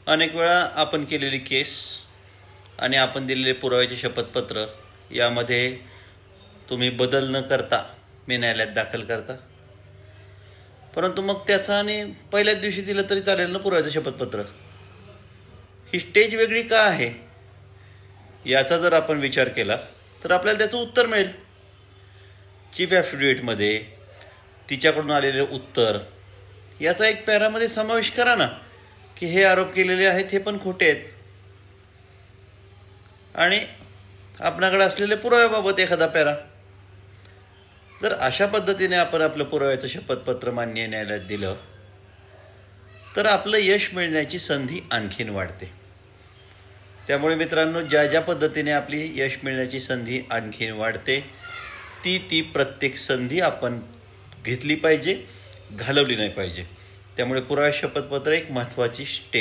अनेक वेळा आपण केलेली केस आणि आपण दिलेले पुराव्याचे शपथपत्र यामध्ये तुम्ही बदल न करता मी न्यायालयात दाखल करता, परंतु मग त्याचा आणि पहिल्याच दिवशी दिलं तरी चालेल ना पुराव्याचं शपथपत्र. ही स्टेज वेगळी का आहे याचा जर आपण विचार केला तर आपल्याला त्याचं उत्तर मिळेल. चीफ ॲफिडेव्हिटमध्ये तिच्याकडून आलेले उत्तर याचा एक पॅरामध्ये समावेश करा ना, की हे आरोप केलेले आहेत हे पण खोटे आहेत, आणि आपल्याकडे असलेले पुराव्याबाबत एखादा पॅरा. जर अशा पद्धतीने आपण आपलं पुराव्याचं शपथपत्र माननीय न्यायालयात दिलं तर आपलं यश मिळण्याची संधी आणखीन वाढते. त्यामुळे मित्रांनो, ज्या पद्धतीने आपली यश मिळण्याची संधी आणखीन वाढते ती प्रत्येक संधी आपण घेतली पाहिजे, घालवली नाही पाहिजे. त्यामुळे पुरावा शपथपत्र एक महत्त्वाची स्टेज